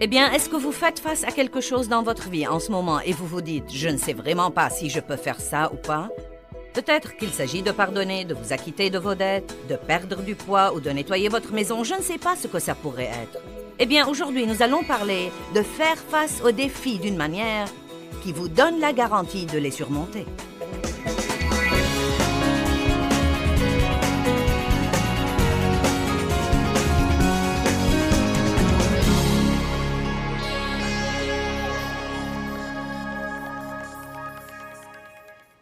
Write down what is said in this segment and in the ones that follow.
Eh bien, est-ce que vous faites face à quelque chose dans votre vie en ce moment et vous vous dites « Je ne sais vraiment pas si je peux faire ça ou pas » Peut-être qu'il s'agit de pardonner, de vous acquitter de vos dettes, de perdre du poids ou de nettoyer votre maison. Je ne sais pas ce que ça pourrait être. Eh bien, aujourd'hui, nous allons parler de faire face aux défis d'une manière qui vous donne la garantie de les surmonter.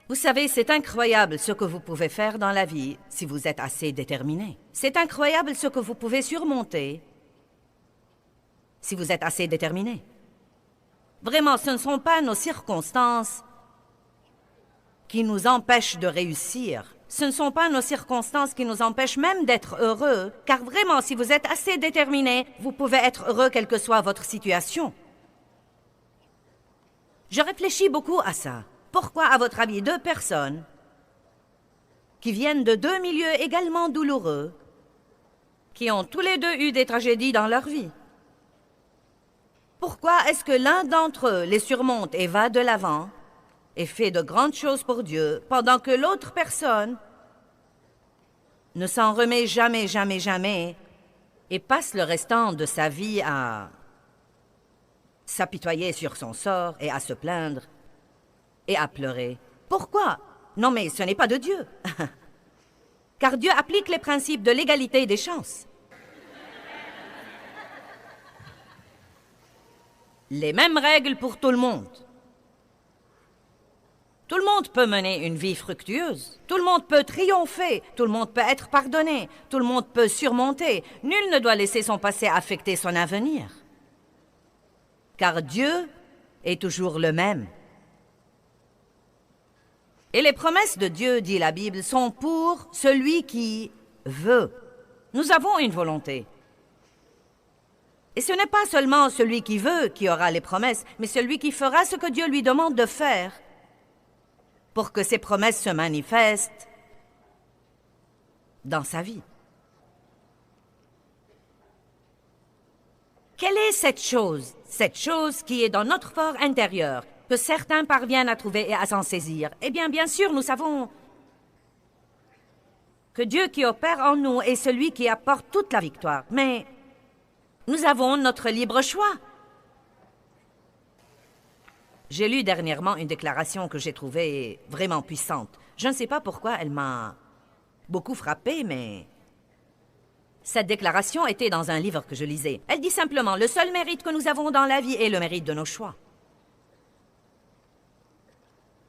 Vous savez, c'est incroyable ce que vous pouvez faire dans la vie si vous êtes assez déterminé. C'est incroyable ce que vous pouvez surmonter si vous êtes assez déterminé. Vraiment, ce ne sont pas nos circonstances qui nous empêchent de réussir. Ce ne sont pas nos circonstances qui nous empêchent même d'être heureux, car vraiment, si vous êtes assez déterminé, vous pouvez être heureux quelle que soit votre situation. Je réfléchis beaucoup à ça. Pourquoi, à votre avis, deux personnes qui viennent de deux milieux également douloureux, qui ont tous les deux eu des tragédies dans leur vie, pourquoi est-ce que l'un d'entre eux les surmonte et va de l'avant et fait de grandes choses pour Dieu, pendant que l'autre personne ne s'en remet jamais, jamais, jamais et passe le restant de sa vie à s'apitoyer sur son sort et à se plaindre et à pleurer. Pourquoi? Non, mais ce n'est pas de Dieu. Car Dieu applique les principes de l'égalité des chances. Les mêmes règles pour tout le monde. Tout le monde peut mener une vie fructueuse. Tout le monde peut triompher. Tout le monde peut être pardonné. Tout le monde peut surmonter. Nul ne doit laisser son passé affecter son avenir. Car Dieu est toujours le même. Et les promesses de Dieu, dit la Bible, sont pour celui qui veut. Nous avons une volonté. Et ce n'est pas seulement celui qui veut qui aura les promesses, mais celui qui fera ce que Dieu lui demande de faire pour que ces promesses se manifestent dans sa vie. Quelle est cette chose qui est dans notre fort intérieur, que certains parviennent à trouver et à s'en saisir? Eh bien, bien sûr, nous savons que Dieu qui opère en nous est celui qui apporte toute la victoire. Mais nous avons notre libre choix. J'ai lu dernièrement une déclaration que j'ai trouvée vraiment puissante. Je ne sais pas pourquoi elle m'a beaucoup frappée, mais cette déclaration était dans un livre que je lisais. Elle dit simplement « Le seul mérite que nous avons dans la vie est le mérite de nos choix. »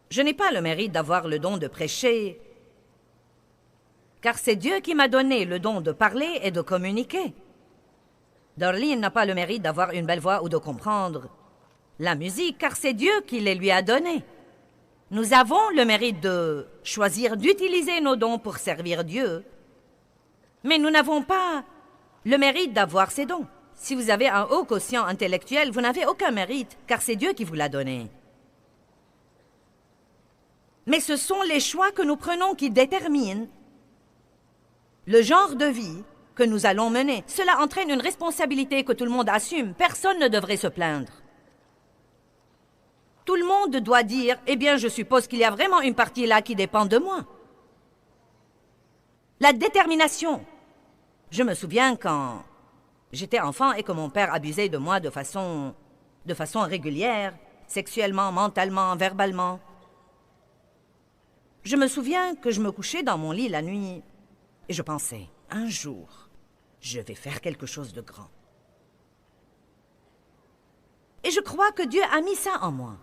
Je n'ai pas le mérite d'avoir le don de prêcher, car c'est Dieu qui m'a donné le don de parler et de communiquer. Darlene n'a pas le mérite d'avoir une belle voix ou de comprendre la musique, car c'est Dieu qui les lui a donnés. Nous avons le mérite de choisir d'utiliser nos dons pour servir Dieu, mais nous n'avons pas le mérite d'avoir ces dons. Si vous avez un haut quotient intellectuel, vous n'avez aucun mérite, car c'est Dieu qui vous l'a donné. Mais ce sont les choix que nous prenons qui déterminent le genre de vie que nous allons mener. Cela entraîne une responsabilité que tout le monde assume. Personne ne devrait se plaindre. Tout le monde doit dire « Eh bien, je suppose qu'il y a vraiment une partie là qui dépend de moi. » La détermination. Je me souviens quand j'étais enfant et que mon père abusait de moi de façon régulière, sexuellement, mentalement, verbalement. Je me souviens que je me couchais dans mon lit la nuit et je pensais, un jour, je vais faire quelque chose de grand. Et je crois que Dieu a mis ça en moi.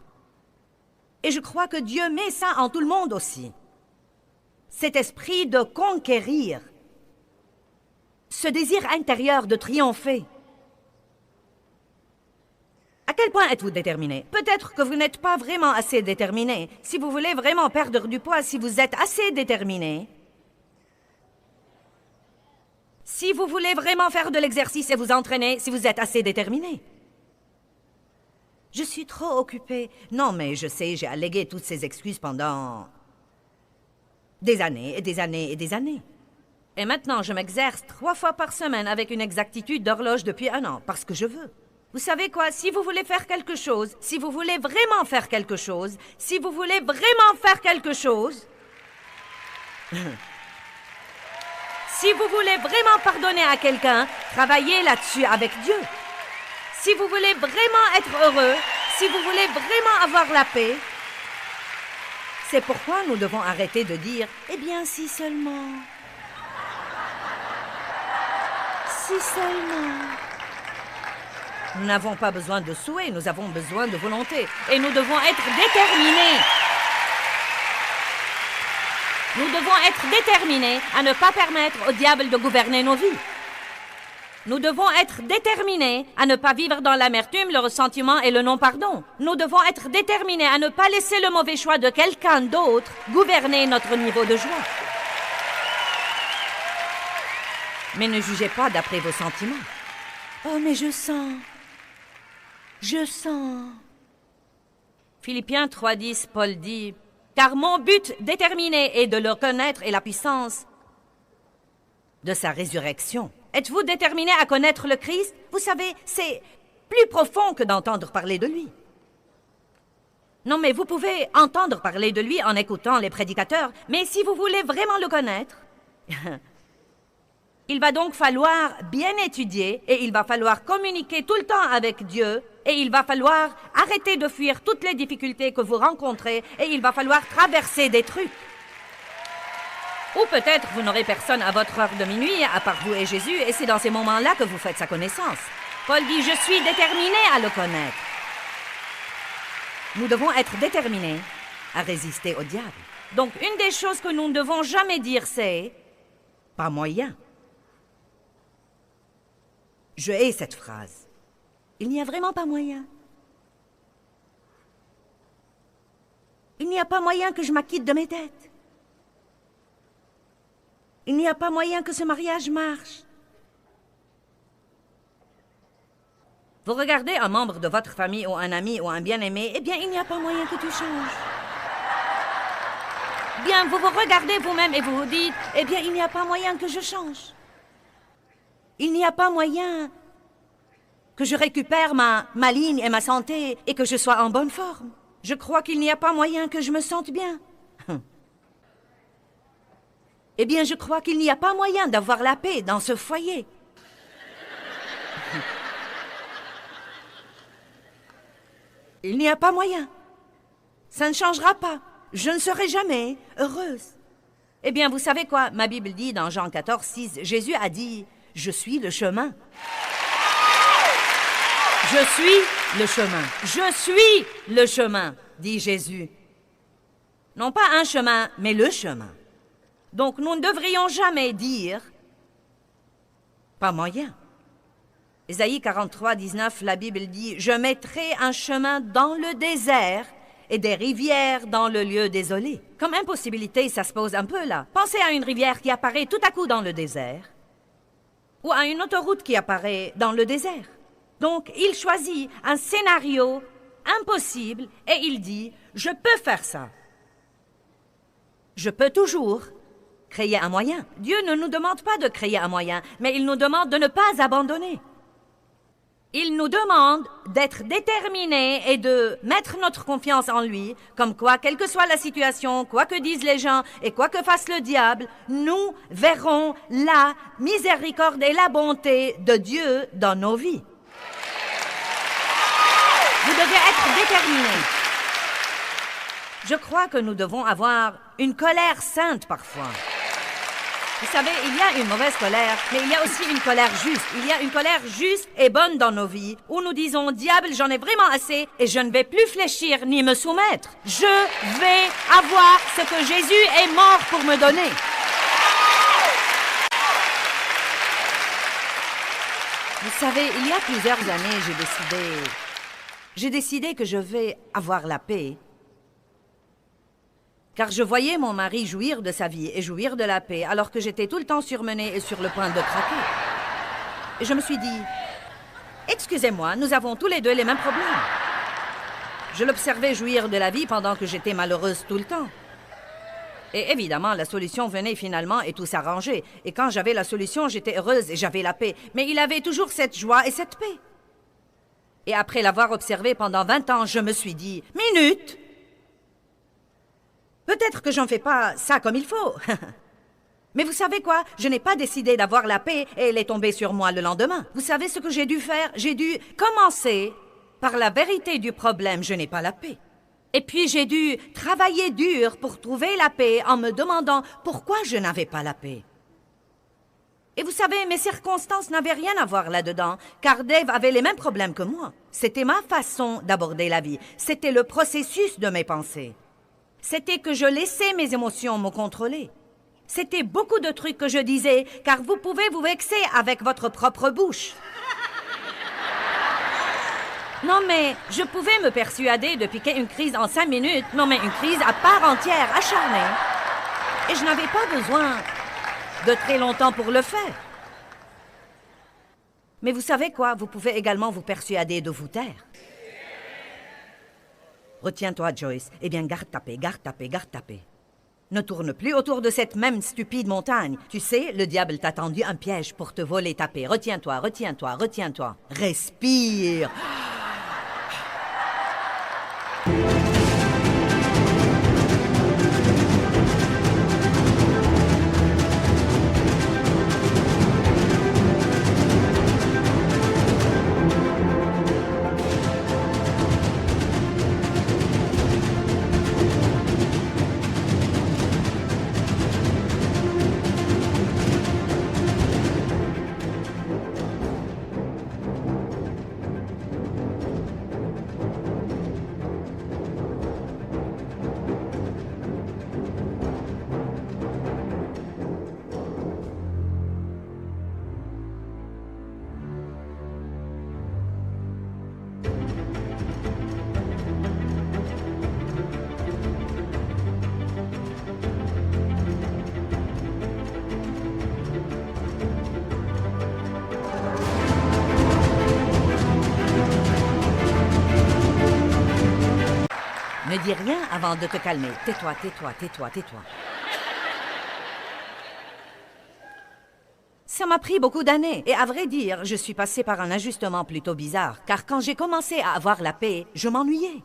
Et je crois que Dieu met ça en tout le monde aussi. Cet esprit de conquérir, ce désir intérieur de triompher. À quel point êtes-vous déterminé? Peut-être que vous n'êtes pas vraiment assez déterminé. Si vous voulez vraiment perdre du poids, si vous êtes assez déterminé, si vous voulez vraiment faire de l'exercice et vous entraîner, si vous êtes assez déterminé. Je suis trop occupée. Non, mais je sais, j'ai allégué toutes ces excuses pendant des années et des années et des années. Et maintenant, je m'exerce 3 fois par semaine avec une exactitude d'horloge depuis 1 an, parce que je veux. Vous savez quoi? Si vous voulez faire quelque chose, si vous voulez vraiment faire quelque chose, si vous voulez vraiment faire quelque chose, si vous voulez vraiment pardonner à quelqu'un, travaillez là-dessus avec Dieu. Si vous voulez vraiment être heureux, si vous voulez vraiment avoir la paix, c'est pourquoi nous devons arrêter de dire « Eh bien, si seulement... si seulement... » Nous n'avons pas besoin de souhaits, nous avons besoin de volonté. Et nous devons être déterminés. Nous devons être déterminés à ne pas permettre au diable de gouverner nos vies. Nous devons être déterminés à ne pas vivre dans l'amertume, le ressentiment et le non-pardon. Nous devons être déterminés à ne pas laisser le mauvais choix de quelqu'un d'autre gouverner notre niveau de joie. Mais ne jugez pas d'après vos sentiments. Oh, mais je sens... Philippiens 3:10, Paul dit, « Car mon but déterminé est de le connaître et la puissance de sa résurrection. » Êtes-vous déterminé à connaître le Christ? Vous savez, c'est plus profond que d'entendre parler de lui. Non, mais vous pouvez entendre parler de lui en écoutant les prédicateurs, mais si vous voulez vraiment le connaître, il va donc falloir bien étudier et il va falloir communiquer tout le temps avec Dieu et il va falloir arrêter de fuir toutes les difficultés que vous rencontrez et il va falloir traverser des trucs. Ou peut-être vous n'aurez personne à votre heure de minuit, à part vous et Jésus, et c'est dans ces moments-là que vous faites sa connaissance. Paul dit, je suis déterminé à le connaître. Nous devons être déterminés à résister au diable. Donc, une des choses que nous ne devons jamais dire, c'est « pas moyen ». Je hais cette phrase. Il n'y a vraiment pas moyen. Il n'y a pas moyen que je m'acquitte de mes dettes. Il n'y a pas moyen que ce mariage marche. Vous regardez un membre de votre famille ou un ami ou un bien-aimé, eh bien, il n'y a pas moyen que tu changes. Bien, vous vous regardez vous-même et vous vous dites, eh bien, il n'y a pas moyen que je change. Il n'y a pas moyen que je récupère ma ligne et ma santé et que je sois en bonne forme. Je crois qu'il n'y a pas moyen que je me sente bien. Eh bien, je crois qu'il n'y a pas moyen d'avoir la paix dans ce foyer. Il n'y a pas moyen. Ça ne changera pas. Je ne serai jamais heureuse. Eh bien, vous savez quoi? Ma Bible dit dans Jean 14:6, Jésus a dit, « Je suis le chemin. » Je suis le chemin. Je suis le chemin, dit Jésus. Non pas un chemin, mais le chemin. Donc, nous ne devrions jamais dire « pas moyen ». Ésaïe 43:19, la Bible dit « Je mettrai un chemin dans le désert et des rivières dans le lieu désolé ». Comme impossibilité, ça se pose un peu là. Pensez à une rivière qui apparaît tout à coup dans le désert ou à une autoroute qui apparaît dans le désert. Donc, il choisit un scénario impossible et il dit « Je peux faire ça. Je peux toujours créer un moyen. » Dieu ne nous demande pas de créer un moyen, mais il nous demande de ne pas abandonner. Il nous demande d'être déterminés et de mettre notre confiance en lui, comme quoi, quelle que soit la situation, quoi que disent les gens et quoi que fasse le diable, nous verrons la miséricorde et la bonté de Dieu dans nos vies. Vous devez être déterminés. Je crois que nous devons avoir une colère sainte parfois. Vous savez, il y a une mauvaise colère, mais il y a aussi une colère juste. Il y a une colère juste et bonne dans nos vies, où nous disons, « Diable, j'en ai vraiment assez et je ne vais plus fléchir ni me soumettre. Je vais avoir ce que Jésus est mort pour me donner. » Vous savez, il y a plusieurs années, j'ai décidé que je vais avoir la paix. Car je voyais mon mari jouir de sa vie et jouir de la paix, alors que j'étais tout le temps surmenée et sur le point de craquer. Et je me suis dit, excusez-moi, nous avons tous les deux les mêmes problèmes. Je l'observais jouir de la vie pendant que j'étais malheureuse tout le temps. Et évidemment, la solution venait finalement et tout s'arrangeait. Et quand j'avais la solution, j'étais heureuse et j'avais la paix. Mais il avait toujours cette joie et cette paix. Et après l'avoir observé pendant 20 ans, je me suis dit, minute! Peut-être que j'en fais pas ça comme il faut. Mais vous savez quoi? Je n'ai pas décidé d'avoir la paix et elle est tombée sur moi le lendemain. Vous savez ce que j'ai dû faire? J'ai dû commencer par la vérité du problème. Je n'ai pas la paix. Et puis j'ai dû travailler dur pour trouver la paix en me demandant pourquoi je n'avais pas la paix. Et vous savez, mes circonstances n'avaient rien à voir là-dedans, car Dave avait les mêmes problèmes que moi. C'était ma façon d'aborder la vie. C'était le processus de mes pensées. C'était que je laissais mes émotions me contrôler. C'était beaucoup de trucs que je disais, car vous pouvez vous vexer avec votre propre bouche. Non, mais je pouvais me persuader de piquer une crise en 5 minutes. Non, mais une crise à part entière, acharnée. Et je n'avais pas besoin de très longtemps pour le faire. Mais vous savez quoi? Vous pouvez également vous persuader de vous taire. Retiens-toi, Joyce. Eh bien, garde ta paix, garde ta paix, garde ta paix. Ne tourne plus autour de cette même stupide montagne. Tu sais, le diable t'a tendu un piège pour te voler ta paix. Retiens-toi, retiens-toi, retiens-toi. Respire. Ne dis rien avant de te calmer. Tais-toi, tais-toi, tais-toi, tais-toi. Ça m'a pris beaucoup d'années. Et à vrai dire, je suis passée par un ajustement plutôt bizarre. Car quand j'ai commencé à avoir la paix, je m'ennuyais.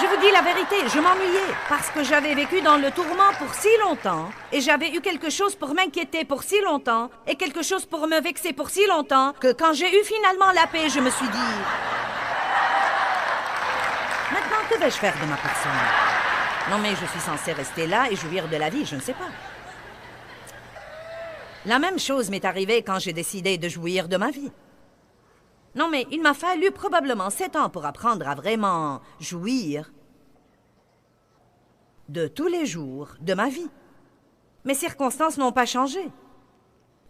Je vous dis la vérité, je m'ennuyais. Parce que j'avais vécu dans le tourment pour si longtemps. Et j'avais eu quelque chose pour m'inquiéter pour si longtemps. Et quelque chose pour me vexer pour si longtemps. Que quand j'ai eu finalement la paix, je me suis dit... Maintenant, que vais-je faire de ma personne? Non, mais je suis censée rester là et jouir de la vie, je ne sais pas. La même chose m'est arrivée quand j'ai décidé de jouir de ma vie. Non, mais il m'a fallu probablement 7 ans pour apprendre à vraiment jouir de tous les jours de ma vie. Mes circonstances n'ont pas changé.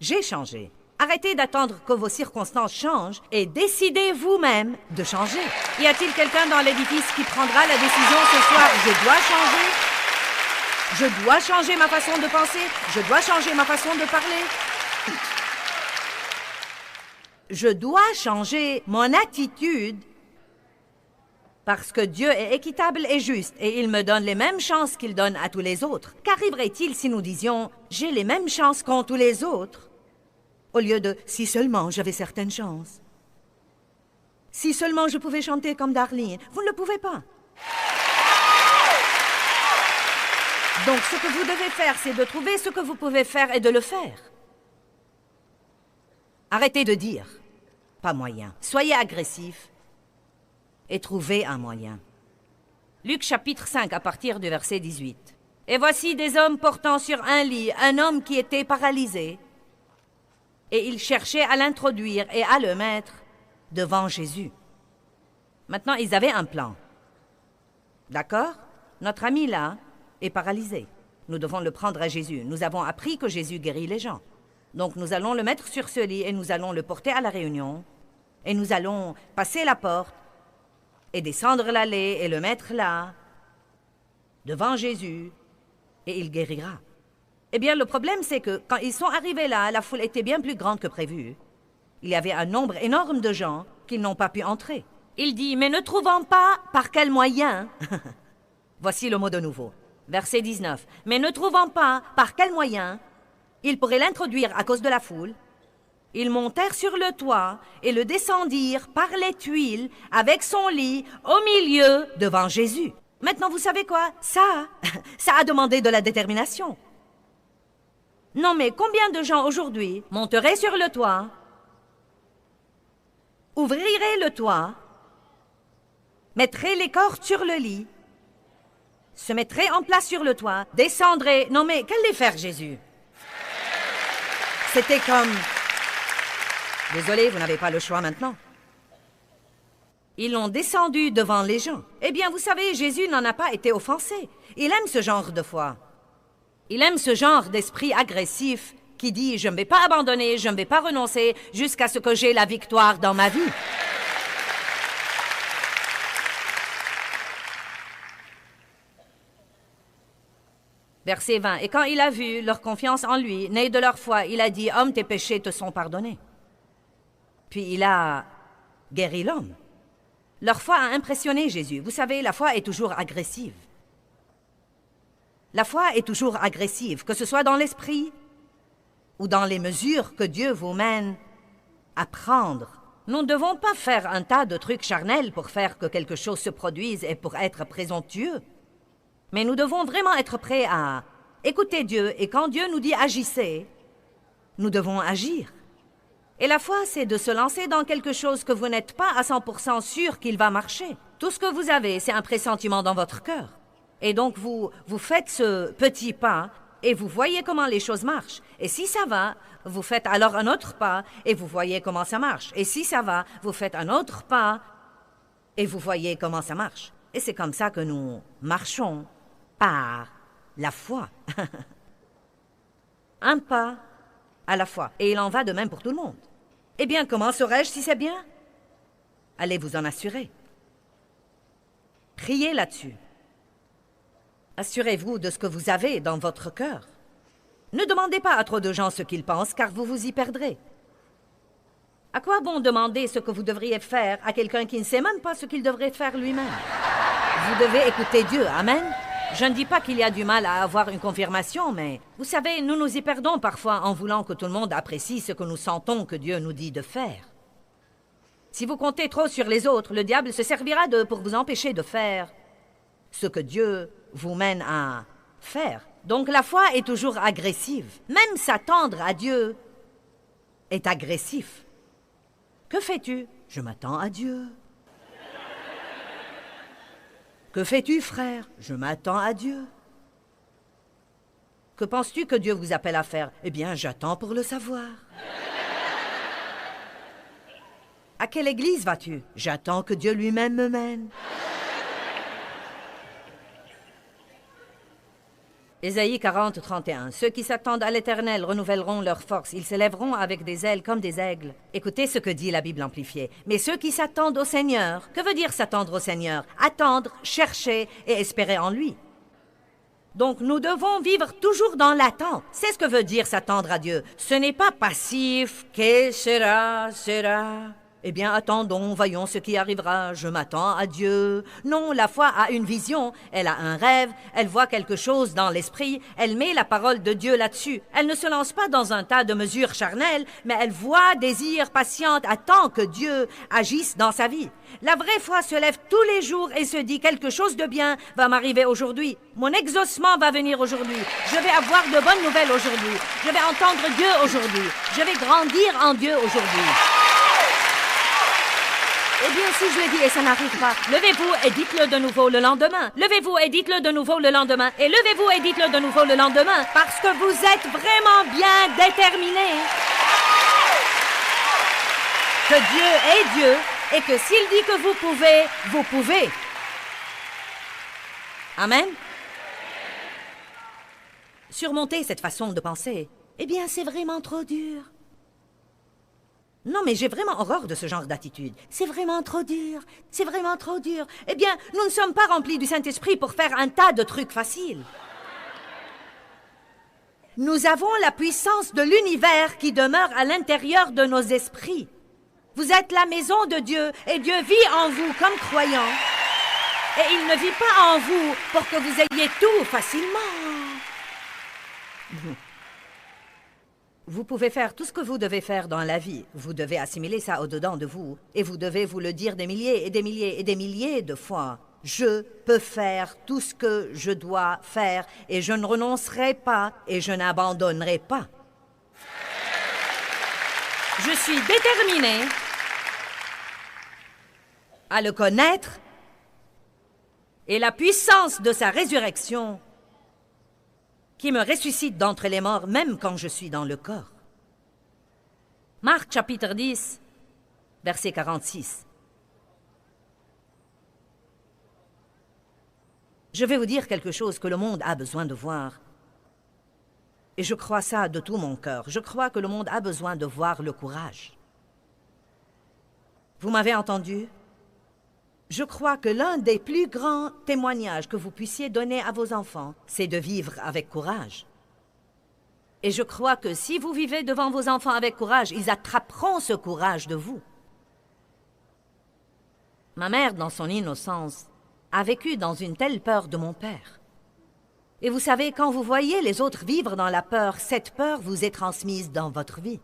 J'ai changé. Arrêtez d'attendre que vos circonstances changent et décidez vous-même de changer. Y a-t-il quelqu'un dans l'édifice qui prendra la décision ce soir? Je dois changer. Je dois changer ma façon de penser. Je dois changer ma façon de parler. Je dois changer mon attitude parce que Dieu est équitable et juste et il me donne les mêmes chances qu'il donne à tous les autres. Qu'arriverait-il si nous disions « j'ai les mêmes chances qu'ont tous les autres » au lieu de « si seulement j'avais certaines chances ». Si seulement je pouvais chanter comme Darlene. Vous ne le pouvez pas. Donc ce que vous devez faire, c'est de trouver ce que vous pouvez faire et de le faire. Arrêtez de dire « pas moyen ». Soyez agressif et trouvez un moyen. Luc chapitre 5 à partir du verset 18. « Et voici des hommes portant sur un lit un homme qui était paralysé. Et ils cherchaient à l'introduire et à le mettre devant Jésus. » Maintenant, ils avaient un plan. D'accord? Notre ami là est paralysé. Nous devons le prendre à Jésus. Nous avons appris que Jésus guérit les gens. Donc nous allons le mettre sur ce lit et nous allons le porter à la réunion. Et nous allons passer la porte et descendre l'allée et le mettre là, devant Jésus, et il guérira. Eh bien, le problème, c'est que quand ils sont arrivés là, la foule était bien plus grande que prévu. Il y avait un nombre énorme de gens qui n'ont pas pu entrer. Il dit, mais ne trouvant pas par quel moyen... Voici le mot de nouveau. Verset 19. Mais ne trouvant pas par quel moyen il pourrait l'introduire à cause de la foule, Ils montèrent sur le toit et le descendirent par les tuiles avec son lit au milieu devant Jésus. Maintenant, vous savez quoi? Ça a demandé de la détermination. Non, mais combien de gens aujourd'hui monteraient sur le toit, ouvriraient le toit, mettraient les cordes sur le lit, se mettraient en place sur le toit, descendraient... Non, mais qu'allait faire Jésus? C'était comme... Désolé, vous n'avez pas le choix maintenant. Ils l'ont descendu devant les gens. Eh bien, vous savez, Jésus n'en a pas été offensé. Il aime ce genre de foi. Il aime ce genre d'esprit agressif qui dit « Je ne vais pas abandonner, je ne vais pas renoncer jusqu'à ce que j'ai la victoire dans ma vie. » Verset 20. Et quand il a vu leur confiance en lui, née de leur foi, il a dit « Homme, tes péchés te sont pardonnés. » Puis il a guéri l'homme. Leur foi a impressionné Jésus. Vous savez, la foi est toujours agressive. La foi est toujours agressive, que ce soit dans l'esprit ou dans les mesures que Dieu vous mène à prendre. Nous ne devons pas faire un tas de trucs charnels pour faire que quelque chose se produise et pour être présomptueux. Mais nous devons vraiment être prêts à écouter Dieu, et quand Dieu nous dit « agissez », nous devons agir. Et la foi, c'est de se lancer dans quelque chose que vous n'êtes pas à 100% sûr qu'il va marcher. Tout ce que vous avez, c'est un pressentiment dans votre cœur. Et donc, vous faites ce petit pas et vous voyez comment les choses marchent. Et si ça va, vous faites alors un autre pas et vous voyez comment ça marche. Et si ça va, vous faites un autre pas et vous voyez comment ça marche. Et c'est comme ça que nous marchons par la foi. Un pas à la fois. Et il en va de même pour tout le monde. Eh bien, comment saurais-je si c'est bien? Allez vous en assurer. Priez là-dessus. Assurez-vous de ce que vous avez dans votre cœur. Ne demandez pas à trop de gens ce qu'ils pensent, car vous vous y perdrez. À quoi bon demander ce que vous devriez faire à quelqu'un qui ne sait même pas ce qu'il devrait faire lui-même? Vous devez écouter Dieu, amen? Je ne dis pas qu'il y a du mal à avoir une confirmation, mais vous savez, nous nous y perdons parfois en voulant que tout le monde apprécie ce que nous sentons que Dieu nous dit de faire. Si vous comptez trop sur les autres, le diable se servira d'eux pour vous empêcher de faire ce que Dieu vous mène à faire. Donc la foi est toujours agressive. Même s'attendre à Dieu est agressif. Que fais-tu? Je m'attends à Dieu. Que fais-tu, frère? Je m'attends à Dieu. Que penses-tu que Dieu vous appelle à faire? Eh bien, j'attends pour le savoir. À quelle église vas-tu? J'attends que Dieu lui-même me mène. Ésaïe 40, 31. Ceux qui s'attendent à l'Éternel renouvelleront leur force. Ils s'élèveront avec des ailes comme des aigles. Écoutez ce que dit la Bible amplifiée. Mais ceux qui s'attendent au Seigneur, que veut dire s'attendre au Seigneur? Attendre, chercher et espérer en lui. Donc nous devons vivre toujours dans l'attente. C'est ce que veut dire s'attendre à Dieu. Ce n'est pas passif. Que sera, sera. Eh bien, attendons, voyons ce qui arrivera. Je m'attends à Dieu. Non, la foi a une vision. Elle a un rêve. Elle voit quelque chose dans l'esprit. Elle met la parole de Dieu là-dessus. Elle ne se lance pas dans un tas de mesures charnelles, mais elle voit, désire, patiente, attend que Dieu agisse dans sa vie. La vraie foi se lève tous les jours et se dit quelque chose de bien va m'arriver aujourd'hui. Mon exaucement va venir aujourd'hui. Je vais avoir de bonnes nouvelles aujourd'hui. Je vais entendre Dieu aujourd'hui. Je vais grandir en Dieu aujourd'hui. Eh bien, si je le dis et ça n'arrive pas, levez-vous et dites-le de nouveau le lendemain. Levez-vous et dites-le de nouveau le lendemain. Et levez-vous et dites-le de nouveau le lendemain. Parce que vous êtes vraiment bien déterminés. Que Dieu est Dieu et que s'il dit que vous pouvez, vous pouvez. Amen. Surmonter cette façon de penser, eh bien, c'est vraiment trop dur. Non, mais j'ai vraiment horreur de ce genre d'attitude. C'est vraiment trop dur. C'est vraiment trop dur. Eh bien, nous ne sommes pas remplis du Saint-Esprit pour faire un tas de trucs faciles. Nous avons la puissance de l'univers qui demeure à l'intérieur de nos esprits. Vous êtes la maison de Dieu et Dieu vit en vous comme croyant. Et il ne vit pas en vous pour que vous ayez tout facilement. Vous pouvez faire tout ce que vous devez faire dans la vie. Vous devez assimiler ça au-dedans de vous. Et vous devez vous le dire des milliers et des milliers et des milliers de fois. Je peux faire tout ce que je dois faire et je ne renoncerai pas et je n'abandonnerai pas. Je suis déterminée à le connaître et la puissance de sa résurrection qui me ressuscite d'entre les morts, même quand je suis dans le corps. Marc chapitre 10, verset 46. Je vais vous dire quelque chose que le monde a besoin de voir. Et je crois ça de tout mon cœur. Je crois que le monde a besoin de voir le courage. Vous m'avez entendu? Je crois que l'un des plus grands témoignages que vous puissiez donner à vos enfants, c'est de vivre avec courage. Et je crois que si vous vivez devant vos enfants avec courage, ils attraperont ce courage de vous. Ma mère, dans son innocence, a vécu dans une telle peur de mon père. Et vous savez, quand vous voyez les autres vivre dans la peur, cette peur vous est transmise dans votre vie.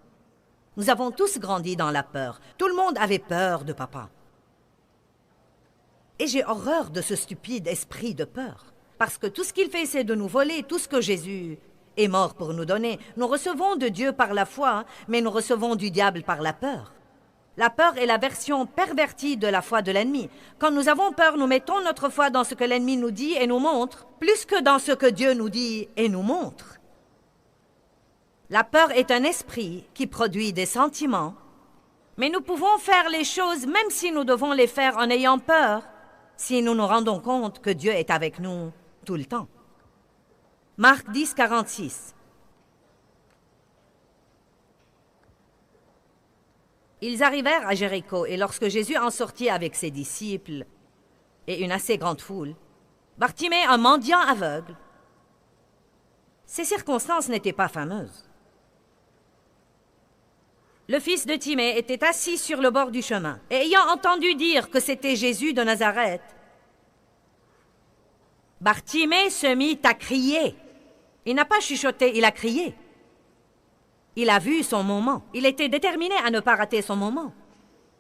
Nous avons tous grandi dans la peur. Tout le monde avait peur de papa. Et j'ai horreur de ce stupide esprit de peur. Parce que tout ce qu'il fait, c'est de nous voler tout ce que Jésus est mort pour nous donner. Nous recevons de Dieu par la foi, mais nous recevons du diable par la peur. La peur est la version pervertie de la foi de l'ennemi. Quand nous avons peur, nous mettons notre foi dans ce que l'ennemi nous dit et nous montre, plus que dans ce que Dieu nous dit et nous montre. La peur est un esprit qui produit des sentiments, mais nous pouvons faire les choses même si nous devons les faire en ayant peur, si nous nous rendons compte que Dieu est avec nous tout le temps. Marc 10, 46. Ils arrivèrent à Jéricho, et lorsque Jésus en sortit avec ses disciples et une assez grande foule, Bartimée, un mendiant aveugle, ces circonstances n'étaient pas fameuses. Le fils de Timée était assis sur le bord du chemin, et ayant entendu dire que c'était Jésus de Nazareth, Bartimée se mit à crier. Il n'a pas chuchoté, il a crié. Il a vu son moment. Il était déterminé à ne pas rater son moment.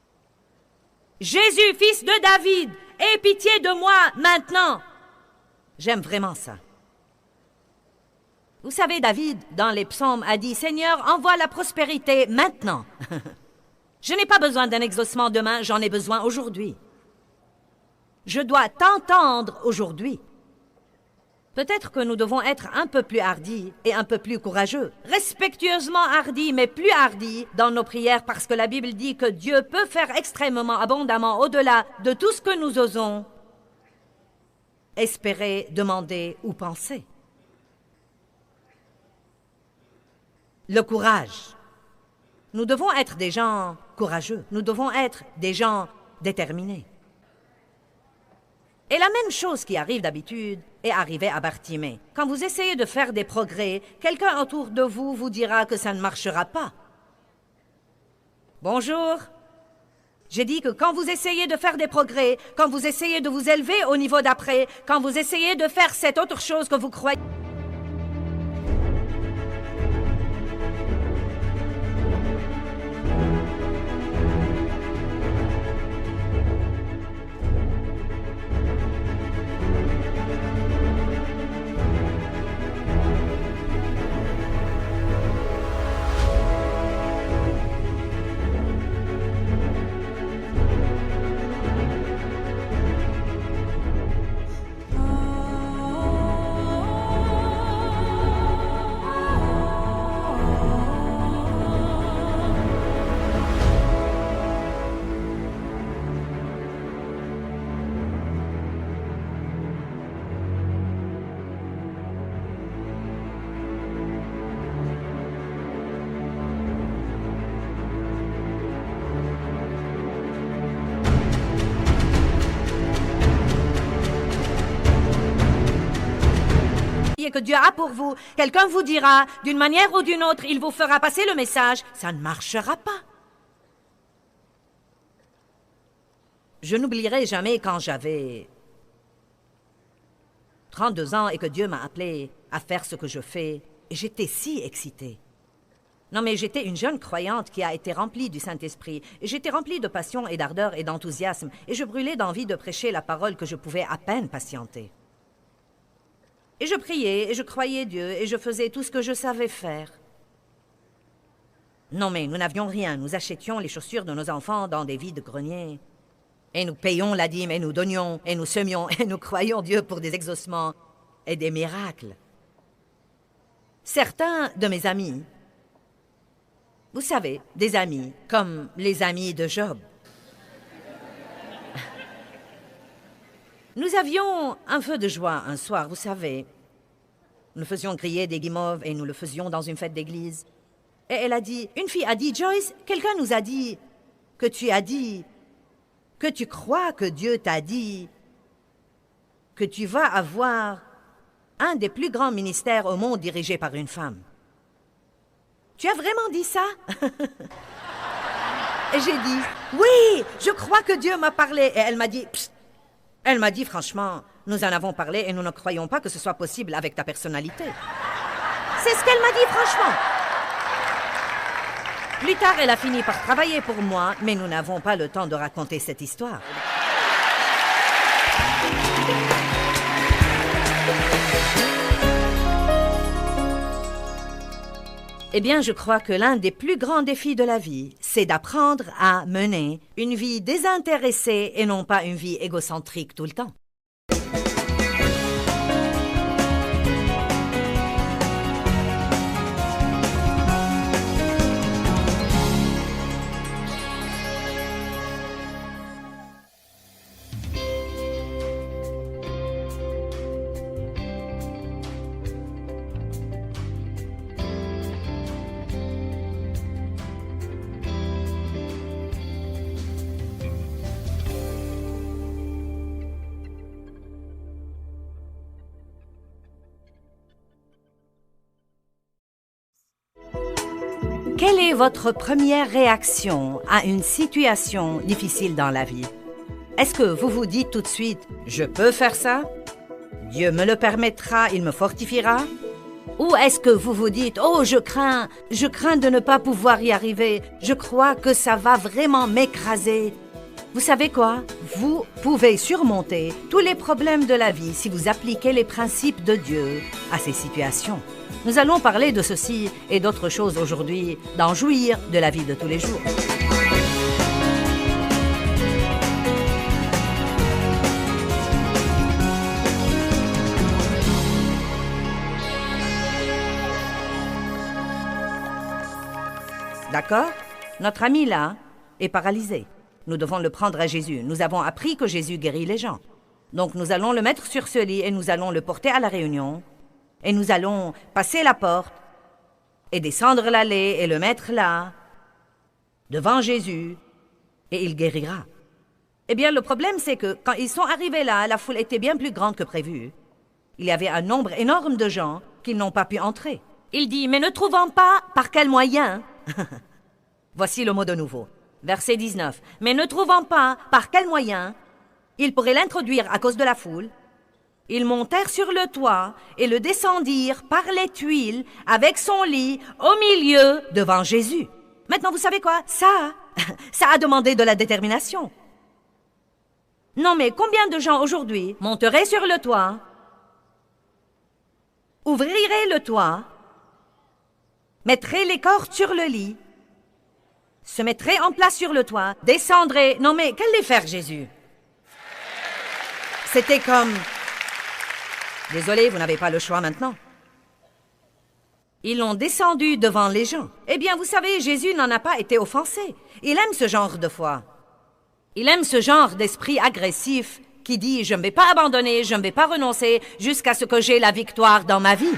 « Jésus, fils de David, aie pitié de moi maintenant !» J'aime vraiment ça. Vous savez, David, dans les psaumes, a dit « Seigneur, envoie la prospérité maintenant. » Je n'ai pas besoin d'un exaucement demain, j'en ai besoin aujourd'hui. Je dois t'entendre aujourd'hui. Peut-être que nous devons être un peu plus hardis et un peu plus courageux. Respectueusement hardis, mais plus hardis dans nos prières parce que la Bible dit que Dieu peut faire extrêmement abondamment au-delà de tout ce que nous osons espérer, demander ou penser. Le courage. Nous devons être des gens courageux. Nous devons être des gens déterminés. Et la même chose qui arrive d'habitude est arrivée à Bartimée. Quand vous essayez de faire des progrès, quelqu'un autour de vous vous dira que ça ne marchera pas. Bonjour. J'ai dit que quand vous essayez de faire des progrès, quand vous essayez de vous élever au niveau d'après, quand vous essayez de faire cette autre chose que vous croyez... que Dieu a pour vous, quelqu'un vous dira, d'une manière ou d'une autre, il vous fera passer le message, ça ne marchera pas. Je n'oublierai jamais quand j'avais 32 ans et que Dieu m'a appelé à faire ce que je fais, et j'étais si excitée. Non, mais j'étais une jeune croyante qui a été remplie du Saint-Esprit. J'étais remplie de passion et d'ardeur et d'enthousiasme, et je brûlais d'envie de prêcher la parole que je pouvais à peine patienter. Et je priais, et je croyais Dieu, et je faisais tout ce que je savais faire. Non, mais nous n'avions rien. Nous achetions les chaussures de nos enfants dans des vides-greniers. Et nous payions la dîme, et nous donnions, et nous semions, et nous croyions Dieu pour des exaucements et des miracles. Certains de mes amis, vous savez, des amis, comme les amis de Job. Nous avions un feu de joie un soir, vous savez. Nous faisions griller des guimauves et nous le faisions dans une fête d'église. Et elle a dit, une fille a dit, Joyce, quelqu'un nous a dit, que tu crois que Dieu t'a dit, que tu vas avoir un des plus grands ministères au monde dirigé par une femme. Tu as vraiment dit ça? Et j'ai dit, oui, je crois que Dieu m'a parlé. Et elle m'a dit, psst. Elle m'a dit, franchement, nous en avons parlé et nous ne croyons pas que ce soit possible avec ta personnalité. C'est ce qu'elle m'a dit, franchement. Plus tard, elle a fini par travailler pour moi, mais nous n'avons pas le temps de raconter cette histoire. Eh bien, je crois que l'un des plus grands défis de la vie, c'est d'apprendre à mener une vie désintéressée et non pas une vie égocentrique tout le temps. Quelle est votre première réaction à une situation difficile dans la vie? Est-ce que vous vous dites tout de suite « Je peux faire ça? Dieu me le permettra, il me fortifiera » Ou est-ce que vous vous dites « Oh, je crains de ne pas pouvoir y arriver, je crois que ça va vraiment m'écraser » Vous savez quoi? Vous pouvez surmonter tous les problèmes de la vie si vous appliquez les principes de Dieu à ces situations. Nous allons parler de ceci et d'autres choses aujourd'hui, d'en jouir de la vie de tous les jours. D'accord? Notre ami là est paralysé. Nous devons le prendre à Jésus. Nous avons appris que Jésus guérit les gens. Donc nous allons le mettre sur ce lit et nous allons le porter à la réunion. Et nous allons passer la porte et descendre l'allée et le mettre là, devant Jésus, et il guérira. Eh bien, le problème, c'est que quand ils sont arrivés là, la foule était bien plus grande que prévu. Il y avait un nombre énorme de gens qui n'ont pas pu entrer. Il dit, mais ne trouvant pas par quel moyen... Voici le mot de nouveau. Verset 19. Mais ne trouvant pas par quel moyen ils pourraient l'introduire à cause de la foule, ils montèrent sur le toit et le descendirent par les tuiles avec son lit au milieu devant Jésus. Maintenant, vous savez quoi? Ça a demandé de la détermination. Non, mais combien de gens aujourd'hui monteraient sur le toit, ouvriraient le toit, mettraient les cordes sur le lit, se mettraient en place sur le toit, descendraient... Non, mais qu'allait faire Jésus? C'était comme... Désolé, vous n'avez pas le choix maintenant. Ils l'ont descendu devant les gens. Eh bien, vous savez, Jésus n'en a pas été offensé. Il aime ce genre de foi. Il aime ce genre d'esprit agressif qui dit « Je ne vais pas abandonner, je ne vais pas renoncer jusqu'à ce que j'ai la victoire dans ma vie. »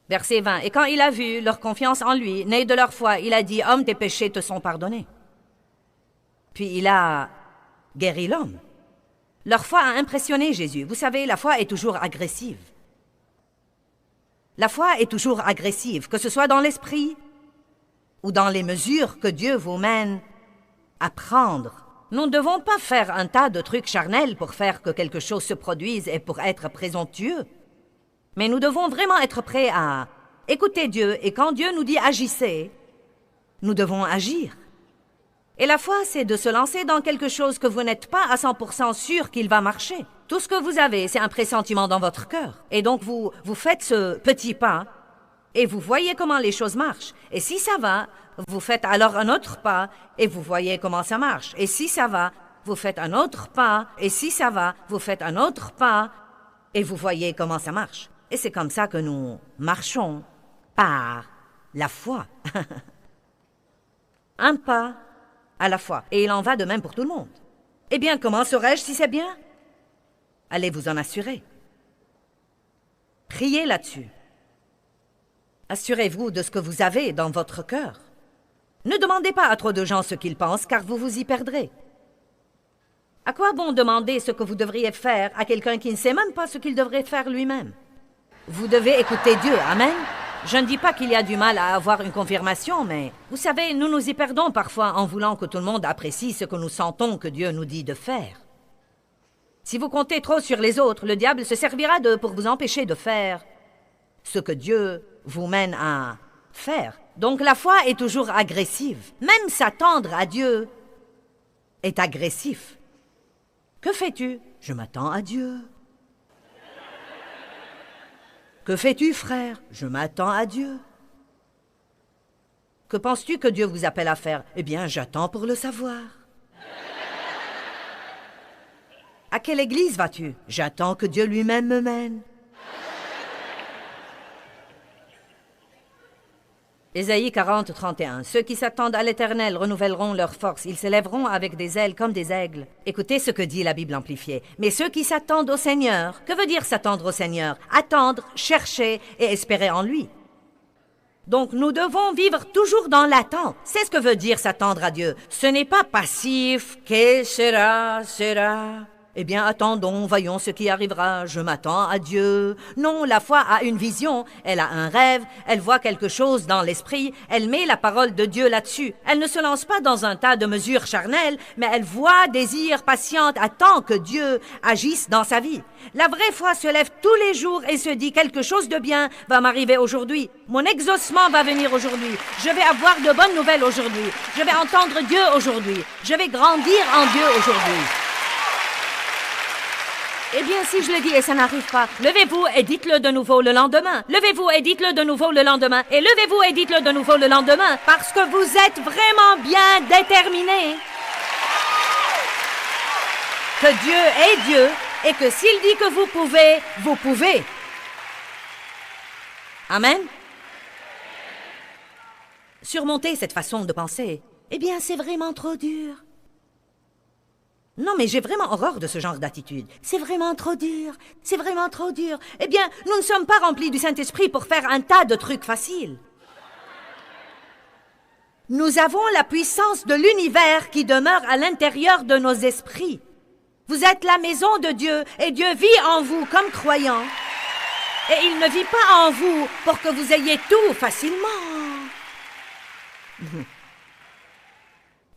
Verset 20. Et quand il a vu leur confiance en lui, née de leur foi, il a dit « Homme, tes péchés te sont pardonnés. » Puis il a guéri l'homme. Leur foi a impressionné Jésus. Vous savez, la foi est toujours agressive. La foi est toujours agressive, que ce soit dans l'esprit ou dans les mesures que Dieu vous mène à prendre Nous ne devons pas faire un tas de trucs charnels pour faire que quelque chose se produise et pour être présomptueux. Mais nous devons vraiment être prêts à écouter Dieu, et quand Dieu nous dit « agissez », nous devons agir. Et la foi, c'est de se lancer dans quelque chose que vous n'êtes pas à 100% sûr qu'il va marcher. Tout ce que vous avez, c'est un pressentiment dans votre cœur. Et donc, vous faites ce petit pas, et vous voyez comment les choses marchent. Et si ça va, vous faites alors un autre pas, et vous voyez comment ça marche. Et si ça va, vous faites un autre pas, et si ça va, vous faites un autre pas, et vous voyez comment ça marche. Et c'est comme ça que nous marchons par la foi. Un pas à la fois. Et il en va de même pour tout le monde. Eh bien, comment saurais-je si c'est bien? Allez vous en assurer. Priez là-dessus. Assurez-vous de ce que vous avez dans votre cœur. Ne demandez pas à trop de gens ce qu'ils pensent, car vous vous y perdrez. À quoi bon demander ce que vous devriez faire à quelqu'un qui ne sait même pas ce qu'il devrait faire lui-même? Vous devez écouter Dieu, amen? Je ne dis pas qu'il y a du mal à avoir une confirmation, mais vous savez, nous nous y perdons parfois en voulant que tout le monde apprécie ce que nous sentons que Dieu nous dit de faire. Si vous comptez trop sur les autres, le diable se servira d'eux pour vous empêcher de faire ce que Dieu vous mène à faire. Donc la foi est toujours agressive. Même s'attendre à Dieu est agressif. Que fais-tu? Je m'attends à Dieu. Que fais-tu, frère? Je m'attends à Dieu. Que penses-tu que Dieu vous appelle à faire? Eh bien, j'attends pour le savoir. À quelle église vas-tu? J'attends que Dieu lui-même me mène. Ésaïe 40, 31. Ceux qui s'attendent à l'Éternel renouvelleront leurs forces. Ils s'élèveront avec des ailes comme des aigles. Écoutez ce que dit la Bible amplifiée. Mais ceux qui s'attendent au Seigneur, que veut dire s'attendre au Seigneur? Attendre, chercher et espérer en lui. Donc nous devons vivre toujours dans l'attente. C'est ce que veut dire s'attendre à Dieu. Ce n'est pas passif. Que sera, sera. Eh bien, attendons, voyons ce qui arrivera. Je m'attends à Dieu. Non, la foi a une vision, elle a un rêve, elle voit quelque chose dans l'esprit, elle met la parole de Dieu là-dessus. Elle ne se lance pas dans un tas de mesures charnelles, mais elle voit, désire, patiente, attend que Dieu agisse dans sa vie. La vraie foi se lève tous les jours et se dit quelque chose de bien va m'arriver aujourd'hui. Mon exaucement va venir aujourd'hui. Je vais avoir de bonnes nouvelles aujourd'hui. Je vais entendre Dieu aujourd'hui. Je vais grandir en Dieu aujourd'hui. Eh bien, si je le dis et ça n'arrive pas, levez-vous et dites-le de nouveau le lendemain. Levez-vous et dites-le de nouveau le lendemain. Et levez-vous et dites-le de nouveau le lendemain. Parce que vous êtes vraiment bien déterminés. Que Dieu est Dieu et que s'il dit que vous pouvez, vous pouvez. Amen. Surmonter cette façon de penser, eh bien, c'est vraiment trop dur. Non, mais j'ai vraiment horreur de ce genre d'attitude. C'est vraiment trop dur. C'est vraiment trop dur. Eh bien, nous ne sommes pas remplis du Saint-Esprit pour faire un tas de trucs faciles. Nous avons la puissance de l'univers qui demeure à l'intérieur de nos esprits. Vous êtes la maison de Dieu et Dieu vit en vous comme croyant. Et il ne vit pas en vous pour que vous ayez tout facilement.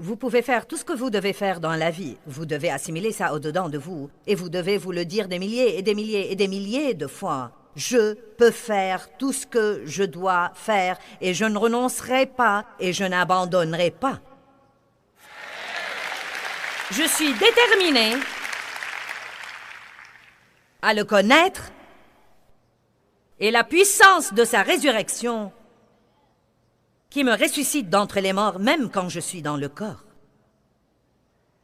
Vous pouvez faire tout ce que vous devez faire dans la vie. Vous devez assimiler ça au-dedans de vous. Et vous devez vous le dire des milliers et des milliers et des milliers de fois. Je peux faire tout ce que je dois faire et je ne renoncerai pas et je n'abandonnerai pas. Je suis déterminée à le connaître et la puissance de sa résurrection qui me ressuscite d'entre les morts, même quand je suis dans le corps.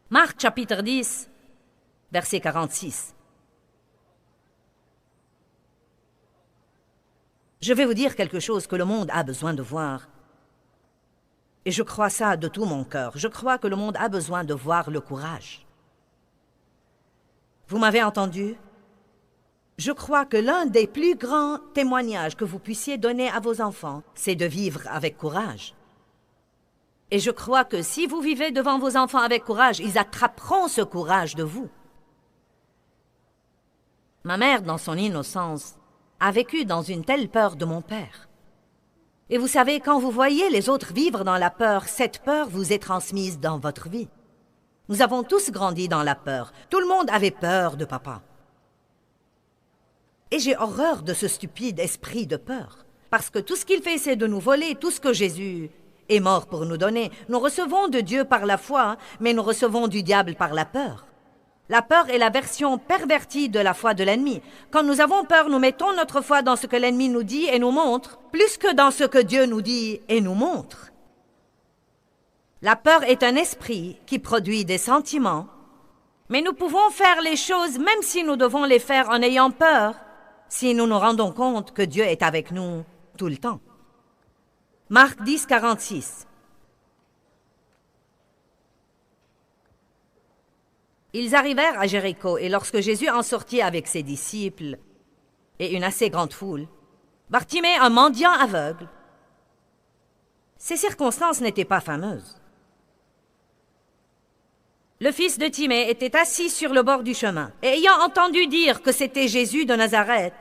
Marc chapitre 10, verset 46. Je vais vous dire quelque chose que le monde a besoin de voir. Et je crois ça de tout mon cœur. Je crois que le monde a besoin de voir le courage. Vous m'avez entendu? Je crois que l'un des plus grands témoignages que vous puissiez donner à vos enfants, c'est de vivre avec courage. Et je crois que si vous vivez devant vos enfants avec courage, ils attraperont ce courage de vous. Ma mère, dans son innocence, a vécu dans une telle peur de mon père. Et vous savez, quand vous voyez les autres vivre dans la peur, cette peur vous est transmise dans votre vie. Nous avons tous grandi dans la peur. Tout le monde avait peur de papa. Et j'ai horreur de ce stupide esprit de peur. Parce que tout ce qu'il fait, c'est de nous voler tout ce que Jésus est mort pour nous donner. Nous recevons de Dieu par la foi, mais nous recevons du diable par la peur. La peur est la version pervertie de la foi de l'ennemi. Quand nous avons peur, nous mettons notre foi dans ce que l'ennemi nous dit et nous montre, plus que dans ce que Dieu nous dit et nous montre. La peur est un esprit qui produit des sentiments, mais nous pouvons faire les choses même si nous devons les faire en ayant peur, si nous nous rendons compte que Dieu est avec nous tout le temps. Marc 10, 46. Ils arrivèrent à Jéricho, et lorsque Jésus en sortit avec ses disciples et une assez grande foule, Bartimée, un mendiant aveugle, ces circonstances n'étaient pas fameuses. Le fils de Timée était assis sur le bord du chemin, et ayant entendu dire que c'était Jésus de Nazareth,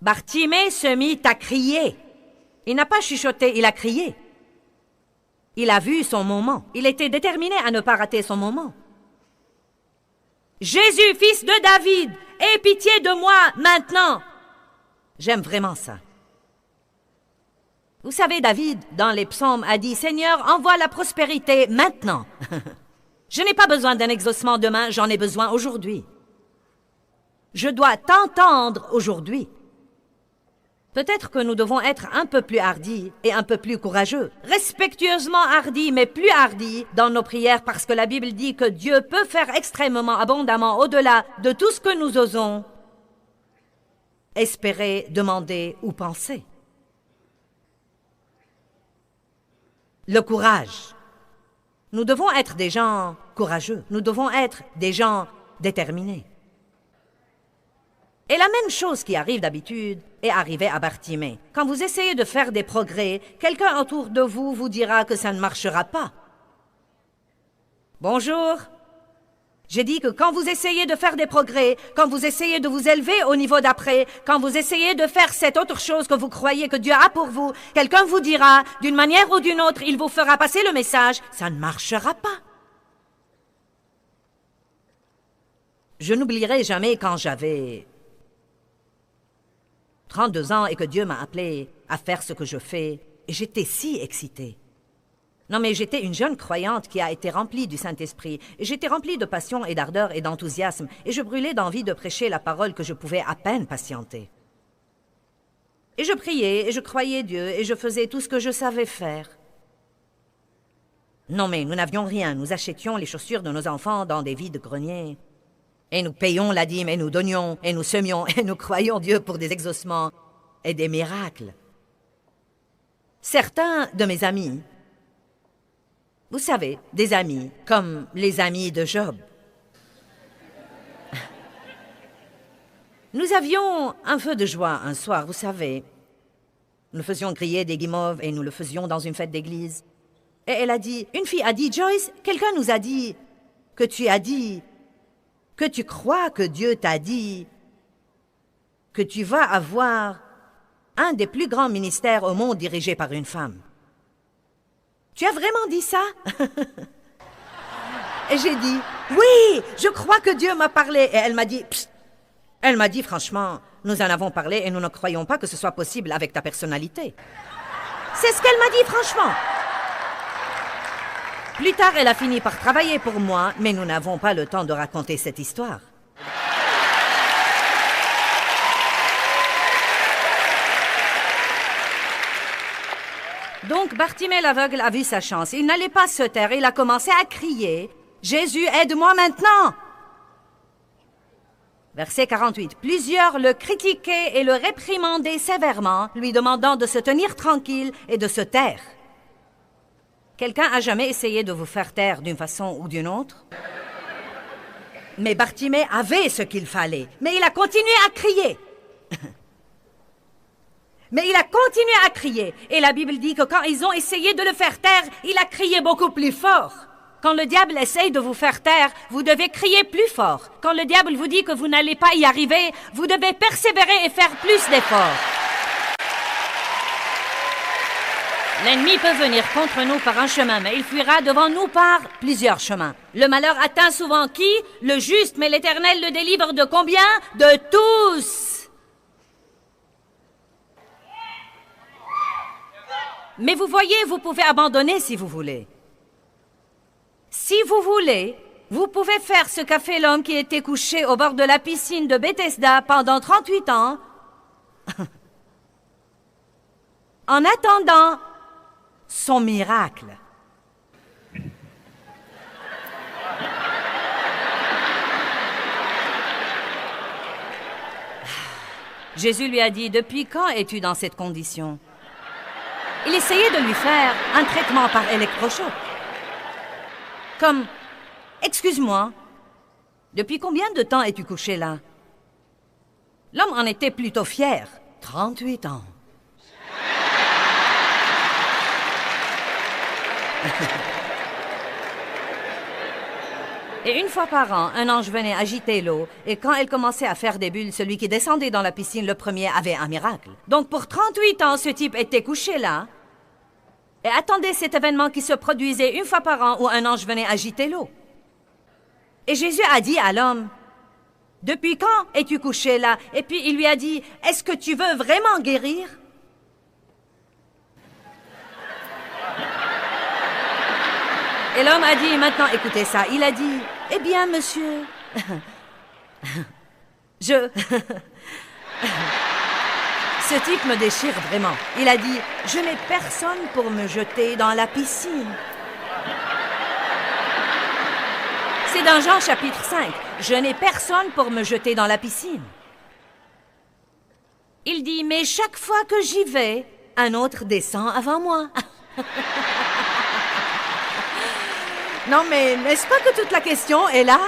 Bartimée se mit à crier. Il n'a pas chuchoté, il a crié. Il a vu son moment. Il était déterminé à ne pas rater son moment. Jésus, fils de David, aie pitié de moi maintenant. J'aime vraiment ça. Vous savez, David, dans les psaumes, a dit « Seigneur, envoie la prospérité maintenant. » Je n'ai pas besoin d'un exaucement demain, j'en ai besoin aujourd'hui. Je dois t'entendre aujourd'hui. Peut-être que nous devons être un peu plus hardis et un peu plus courageux. Respectueusement hardis, mais plus hardis dans nos prières parce que la Bible dit que Dieu peut faire extrêmement abondamment au-delà de tout ce que nous osons espérer, demander ou penser. Le courage. Nous devons être des gens courageux. Nous devons être des gens déterminés. Et la même chose qui arrive d'habitude est arrivée à Bartimée. Quand vous essayez de faire des progrès, quelqu'un autour de vous vous dira que ça ne marchera pas. Bonjour. J'ai dit que quand vous essayez de faire des progrès, quand vous essayez de vous élever au niveau d'après, quand vous essayez de faire cette autre chose que vous croyez que Dieu a pour vous, quelqu'un vous dira, d'une manière ou d'une autre, il vous fera passer le message, ça ne marchera pas. Je n'oublierai jamais quand j'avais 32 ans et que Dieu m'a appelé à faire ce que je fais, et j'étais si excitée. Non, mais j'étais une jeune croyante qui a été remplie du Saint-Esprit, et j'étais remplie de passion et d'ardeur et d'enthousiasme, et je brûlais d'envie de prêcher la parole que je pouvais à peine patienter. Et je priais, et je croyais Dieu, et je faisais tout ce que je savais faire. Non, mais nous n'avions rien, nous achetions les chaussures de nos enfants dans des vides-greniers. Et nous payions la dîme, et nous donnions, et nous semions, et nous croyions Dieu pour des exaucements et des miracles. Certains de mes amis, vous savez, des amis, comme les amis de Job, nous avions un feu de joie un soir, vous savez. Nous faisions griller des guimauves, et nous le faisions dans une fête d'église. Et elle a dit, une fille a dit, Joyce, quelqu'un nous a dit que tu as dit, que tu crois que Dieu t'a dit que tu vas avoir un des plus grands ministères au monde dirigé par une femme. Tu as vraiment dit ça? Et j'ai dit, oui, je crois que Dieu m'a parlé. Et elle m'a dit, psst. Elle m'a dit, franchement, nous en avons parlé et nous ne croyons pas que ce soit possible avec ta personnalité. C'est ce qu'elle m'a dit, franchement. Plus tard, elle a fini par travailler pour moi, mais nous n'avons pas le temps de raconter cette histoire. Donc, Bartimée l'aveugle a vu sa chance. Il n'allait pas se taire. Il a commencé à crier « Jésus, aide-moi maintenant !» Verset 48. Plusieurs le critiquaient et le réprimandaient sévèrement, lui demandant de se tenir tranquille et de se taire. Quelqu'un a jamais essayé de vous faire taire d'une façon ou d'une autre? Mais Bartimée avait ce qu'il fallait, mais il a continué à crier. Mais il a continué à crier. Et la Bible dit que quand ils ont essayé de le faire taire, il a crié beaucoup plus fort. Quand le diable essaye de vous faire taire, vous devez crier plus fort. Quand le diable vous dit que vous n'allez pas y arriver, vous devez persévérer et faire plus d'efforts. L'ennemi peut venir contre nous par un chemin, mais il fuira devant nous par plusieurs chemins. Le malheur atteint souvent qui? Le juste, mais l'Éternel le délivre de combien? De tous. Mais vous voyez, vous pouvez abandonner si vous voulez. Si vous voulez, vous pouvez faire ce qu'a fait l'homme qui était couché au bord de la piscine de Bethesda pendant 38 ans, en attendant son miracle. Jésus lui a dit, « Depuis quand es-tu dans cette condition ?» Il essayait de lui faire un traitement par électrochoc. Comme, « Excuse-moi, depuis combien de temps es-tu couché là ?» L'homme en était plutôt fier. 38 ans. Et une fois par an, un ange venait agiter l'eau, et quand elle commençait à faire des bulles, celui qui descendait dans la piscine le premier avait un miracle. Donc pour 38 ans, ce type était couché là, et attendait cet événement qui se produisait une fois par an où un ange venait agiter l'eau. Et Jésus a dit à l'homme, « Depuis quand es-tu couché là ?» Et puis il lui a dit, « Est-ce que tu veux vraiment guérir ?» Et l'homme a dit, maintenant, écoutez ça, il a dit, « Eh bien, monsieur, Ce type me déchire vraiment. Il a dit, « Je n'ai personne pour me jeter dans la piscine. » C'est dans Jean chapitre 5. « Je n'ai personne pour me jeter dans la piscine. » Il dit, « Mais chaque fois que j'y vais, un autre descend avant moi. » Non, mais n'est-ce pas que toute la question est là?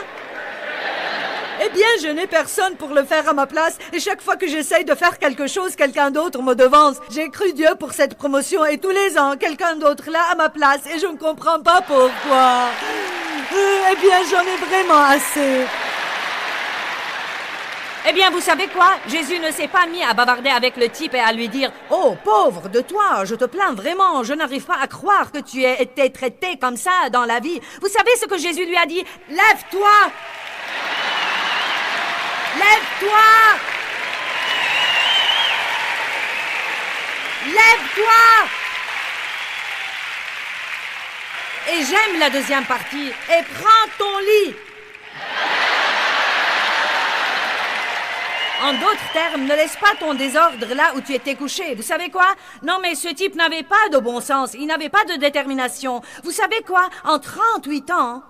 Eh bien, je n'ai personne pour le faire à ma place, et chaque fois que j'essaye de faire quelque chose, quelqu'un d'autre me devance. J'ai cru Dieu pour cette promotion, et tous les ans, quelqu'un d'autre là à ma place, et je ne comprends pas pourquoi. Eh bien, j'en ai vraiment assez. Eh bien, vous savez quoi? Jésus ne s'est pas mis à bavarder avec le type et à lui dire « Oh, pauvre de toi, je te plains vraiment, je n'arrive pas à croire que tu aies été traité comme ça dans la vie. » Vous savez ce que Jésus lui a dit? « Lève-toi! Lève-toi! Lève-toi! » Et j'aime la deuxième partie. « Et prends ton lit! » En d'autres termes, ne laisse pas ton désordre là où tu étais couché. Vous savez quoi? Non, mais ce type n'avait pas de bon sens. Il n'avait pas de détermination. Vous savez quoi? En 38 ans...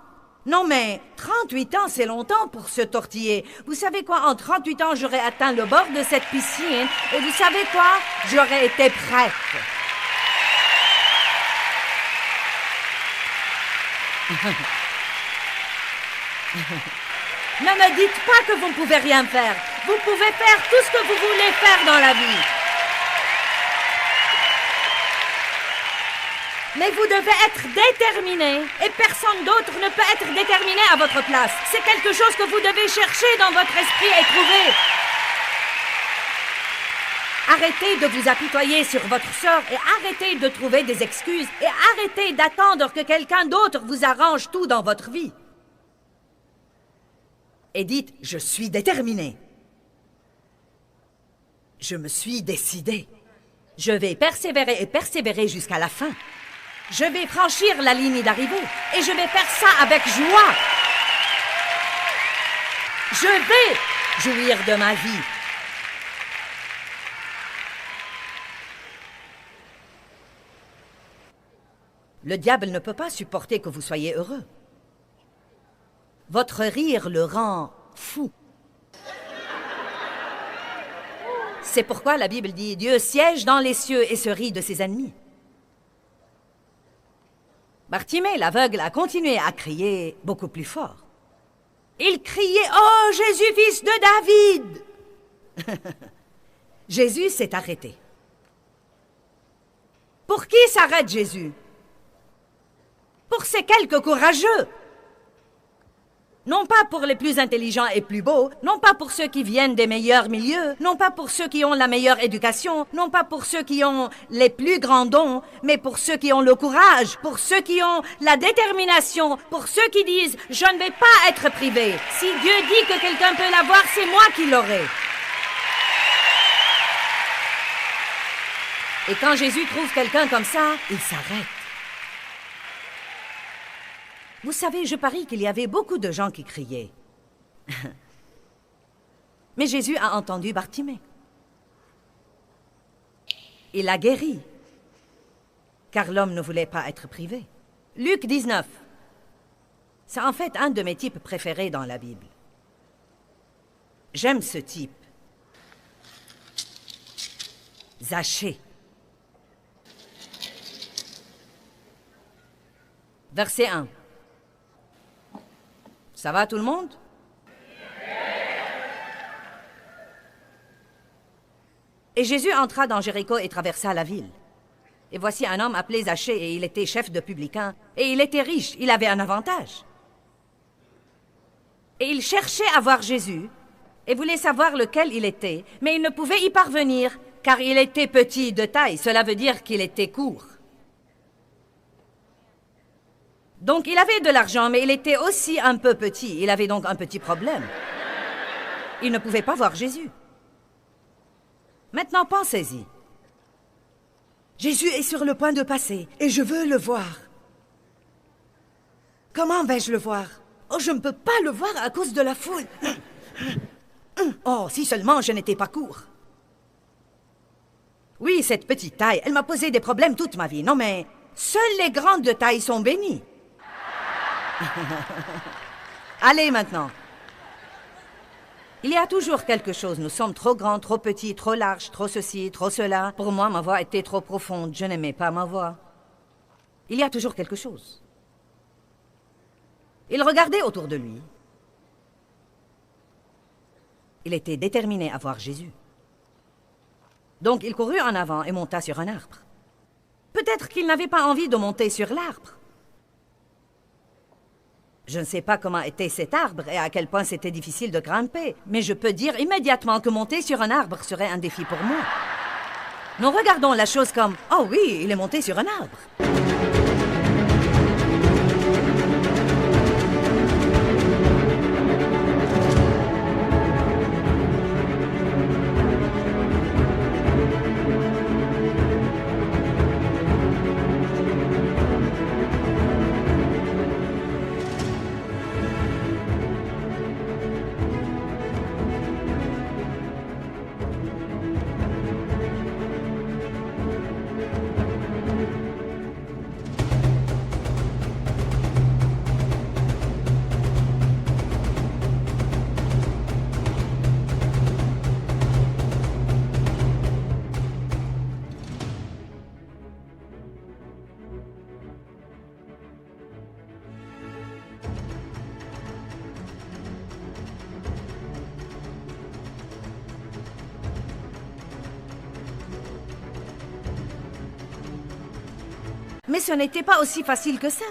Non, mais 38 ans, c'est longtemps pour se tortiller. Vous savez quoi? En 38 ans, j'aurais atteint le bord de cette piscine. Et vous savez quoi? J'aurais été prête. Ne me dites pas que vous ne pouvez rien faire. Vous pouvez faire tout ce que vous voulez faire dans la vie. Mais vous devez être déterminé. Et personne d'autre ne peut être déterminé à votre place. C'est quelque chose que vous devez chercher dans votre esprit et trouver. Arrêtez de vous apitoyer sur votre sort et arrêtez de trouver des excuses et arrêtez d'attendre que quelqu'un d'autre vous arrange tout dans votre vie. Et dites, je suis déterminé. Je me suis décidé. Je vais persévérer et persévérer jusqu'à la fin. Je vais franchir la ligne d'arrivée et je vais faire ça avec joie. Je vais jouir de ma vie. Le diable ne peut pas supporter que vous soyez heureux. Votre rire le rend fou. C'est pourquoi la Bible dit « Dieu siège dans les cieux et se rit de ses ennemis ». Bartimée, l'aveugle, a continué à crier beaucoup plus fort. Il criait « Oh, Jésus, fils de David !» Jésus s'est arrêté. Pour qui s'arrête Jésus? Pour ces quelques courageux. Non pas pour les plus intelligents et plus beaux, non pas pour ceux qui viennent des meilleurs milieux, non pas pour ceux qui ont la meilleure éducation, non pas pour ceux qui ont les plus grands dons, mais pour ceux qui ont le courage, pour ceux qui ont la détermination, pour ceux qui disent « Je ne vais pas être privé. Si Dieu dit que quelqu'un peut l'avoir, c'est moi qui l'aurai. » Et quand Jésus trouve quelqu'un comme ça, il s'arrête. Vous savez, je parie qu'il y avait beaucoup de gens qui criaient. Mais Jésus a entendu Bartimée. Il l'a guéri, car l'homme ne voulait pas être privé. Luc 19. C'est en fait un de mes types préférés dans la Bible. J'aime ce type. Zachée. Verset 1. Ça va tout le monde? Et Jésus entra dans Jéricho et traversa la ville. Et voici un homme appelé Zachée, et il était chef de publicain, et il était riche, il avait un avantage. Et il cherchait à voir Jésus, et voulait savoir lequel il était, mais il ne pouvait y parvenir, car il était petit de taille, cela veut dire qu'il était court. Donc il avait de l'argent, mais il était aussi un peu petit. Il avait donc un petit problème. Il ne pouvait pas voir Jésus. Maintenant, pensez-y. Jésus est sur le point de passer, et je veux le voir. Comment vais-je le voir? Oh, je ne peux pas le voir à cause de la foule. Oh, si seulement je n'étais pas court. Oui, cette petite taille, elle m'a posé des problèmes toute ma vie. Non, mais seules les grandes de taille sont bénies. Allez maintenant. Il y a toujours quelque chose. Nous sommes trop grands, trop petits, trop larges, trop ceci, trop cela. Pour moi, ma voix était trop profonde. Je n'aimais pas ma voix. Il y a toujours quelque chose. Il regardait autour de lui. Il était déterminé à voir Jésus. Donc il courut en avant et monta sur un arbre. Peut-être qu'il n'avait pas envie de monter sur l'arbre. Je ne sais pas comment était cet arbre et à quel point c'était difficile de grimper, mais je peux dire immédiatement que monter sur un arbre serait un défi pour moi. Nous regardons la chose comme « Oh oui, il est monté sur un arbre ». Mais ce n'était pas aussi facile que ça.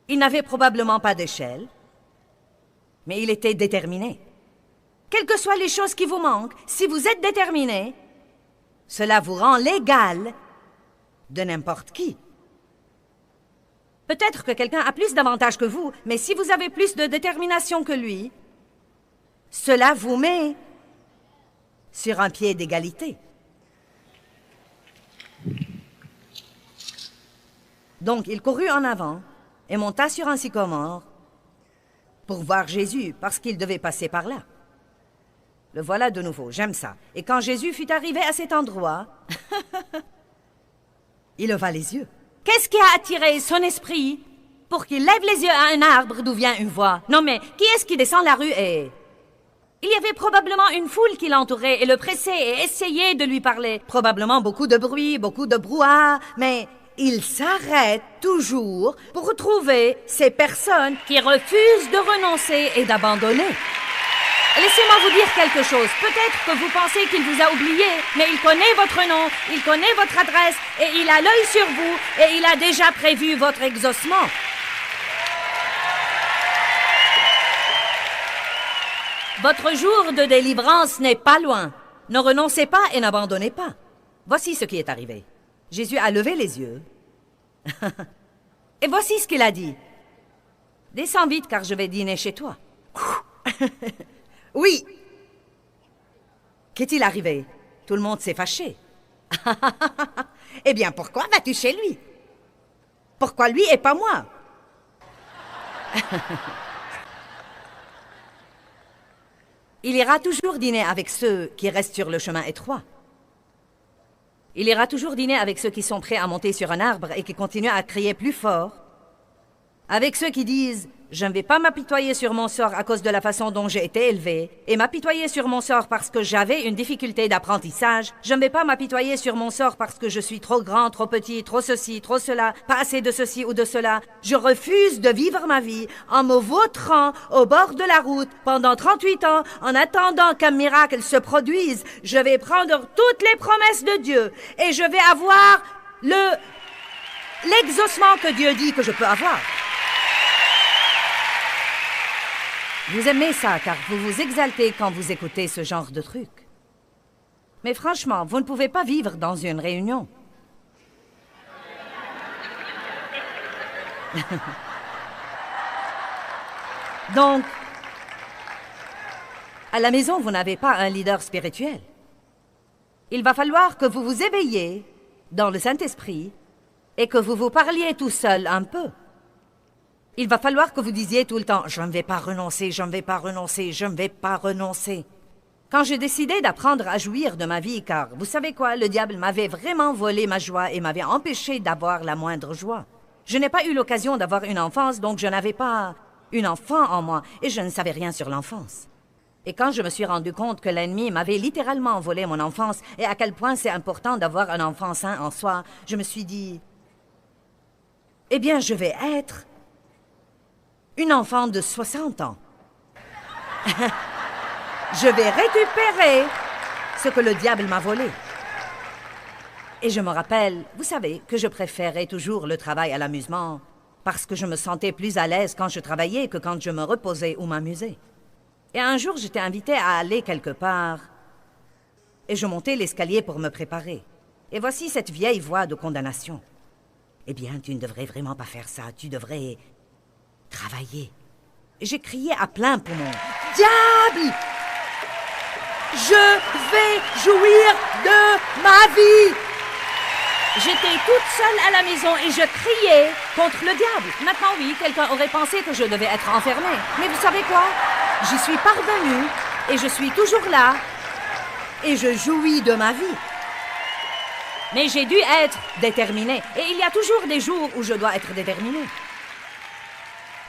Il n'avait probablement pas d'échelle, mais il était déterminé. Quelles que soient les choses qui vous manquent, si vous êtes déterminé, cela vous rend l'égal de n'importe qui. Peut-être que quelqu'un a plus d'avantages que vous, mais si vous avez plus de détermination que lui, cela vous met sur un pied d'égalité. Donc il courut en avant et monta sur un sycomore pour voir Jésus, parce qu'il devait passer par là. Le voilà de nouveau, j'aime ça. Et quand Jésus fut arrivé à cet endroit, il leva les yeux. Qu'est-ce qui a attiré son esprit pour qu'il lève les yeux à un arbre d'où vient une voix? Non mais, qui est-ce qui descend la rue et... Il y avait probablement une foule qui l'entourait et le pressait et essayait de lui parler. Probablement beaucoup de bruit, beaucoup de brouhaha, mais il s'arrête toujours pour trouver ces personnes qui refusent de renoncer et d'abandonner. Laissez-moi vous dire quelque chose. Peut-être que vous pensez qu'il vous a oublié, mais il connaît votre nom, il connaît votre adresse, et il a l'œil sur vous, et il a déjà prévu votre exaucement. Votre jour de délivrance n'est pas loin. Ne renoncez pas et n'abandonnez pas. Voici ce qui est arrivé. Jésus a levé les yeux. Et voici ce qu'il a dit. Descends vite car je vais dîner chez toi. Oui. Qu'est-il arrivé? Tout le monde s'est fâché. Eh bien, pourquoi vas-tu chez lui? Pourquoi lui et pas moi? Il ira toujours dîner avec ceux qui restent sur le chemin étroit. Il ira toujours dîner avec ceux qui sont prêts à monter sur un arbre et qui continuent à crier plus fort. Avec ceux qui disent « Je ne vais pas m'apitoyer sur mon sort à cause de la façon dont j'ai été élevé, et m'apitoyer sur mon sort parce que j'avais une difficulté d'apprentissage. Je ne vais pas m'apitoyer sur mon sort parce que je suis trop grand, trop petit, trop ceci, trop cela, pas assez de ceci ou de cela. Je refuse de vivre ma vie en me vautrant au bord de la route pendant 38 ans en attendant qu'un miracle se produise. Je vais prendre toutes les promesses de Dieu et je vais avoir l'exaucement que Dieu dit que je peux avoir. » Vous aimez ça, car vous vous exaltez quand vous écoutez ce genre de truc. Mais franchement, vous ne pouvez pas vivre dans une réunion. Donc, à la maison, vous n'avez pas un leader spirituel. Il va falloir que vous vous éveilliez dans le Saint-Esprit et que vous vous parliez tout seul un peu. Il va falloir que vous disiez tout le temps « Je ne vais pas renoncer, je ne vais pas renoncer, je ne vais pas renoncer ». Quand j'ai décidé d'apprendre à jouir de ma vie, car vous savez quoi, le diable m'avait vraiment volé ma joie et m'avait empêché d'avoir la moindre joie. Je n'ai pas eu l'occasion d'avoir une enfance, donc je n'avais pas une enfant en moi et je ne savais rien sur l'enfance. Et quand je me suis rendu compte que l'ennemi m'avait littéralement volé mon enfance et à quel point c'est important d'avoir un enfant sain en soi, je me suis dit « Eh bien, je vais être une enfant de 60 ans. Je vais récupérer ce que le diable m'a volé. » Et je me rappelle, vous savez, que je préférais toujours le travail à l'amusement parce que je me sentais plus à l'aise quand je travaillais que quand je me reposais ou m'amusais. Et un jour, j'étais invitée à aller quelque part et je montais l'escalier pour me préparer. Et voici cette vieille voix de condamnation. « Eh bien, tu ne devrais vraiment pas faire ça, tu devrais travailler. » J'ai crié à plein poumon. « Diable! Je vais jouir de ma vie! » J'étais toute seule à la maison et je criais contre le diable. Maintenant, oui, quelqu'un aurait pensé que je devais être enfermée. Mais vous savez quoi? J'y suis parvenue et je suis toujours là et je jouis de ma vie. Mais j'ai dû être déterminée. Et il y a toujours des jours où je dois être déterminée.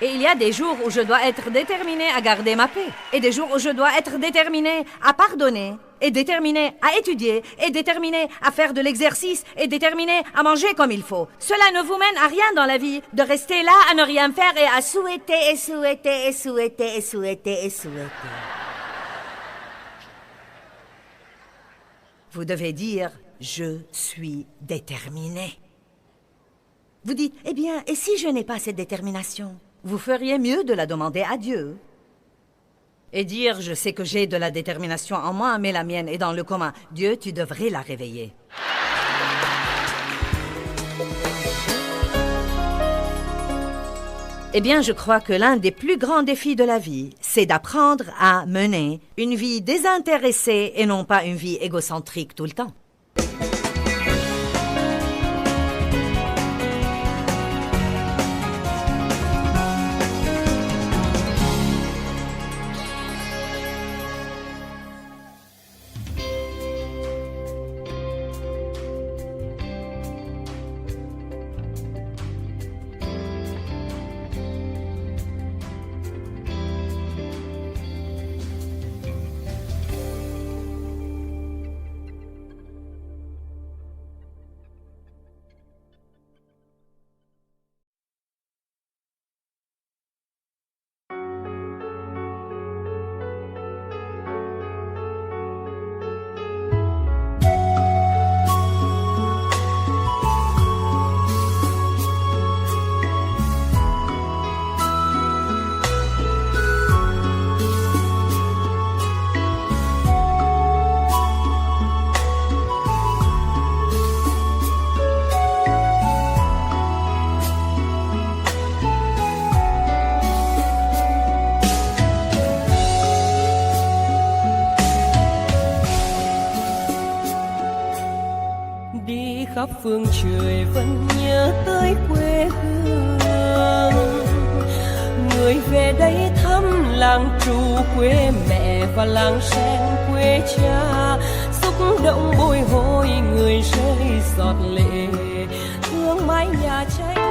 Et il y a des jours où je dois être déterminée à garder ma paix. Et des jours où je dois être déterminée à pardonner. Et déterminée à étudier. Et déterminée à faire de l'exercice. Et déterminée à manger comme il faut. Cela ne vous mène à rien dans la vie. De rester là à ne rien faire et à souhaiter et souhaiter et souhaiter et souhaiter et souhaiter. Vous devez dire « Je suis déterminée ». Vous dites « Eh bien, et si je n'ai pas cette détermination ?» Vous feriez mieux de la demander à Dieu. Et dire, je sais que j'ai de la détermination en moi, mais la mienne est dans le commun. Dieu, tu devrais la réveiller. Eh bien, je crois que l'un des plus grands défis de la vie, c'est d'apprendre à mener une vie désintéressée et non pas une vie égocentrique tout le temps. khắp phương trời vẫn nhớ tới quê hương. Người về đây thăm làng Trù quê mẹ và làng Sen quê cha, xúc động bồi hồi người rơi giọt lệ, thương mái nhà cháy.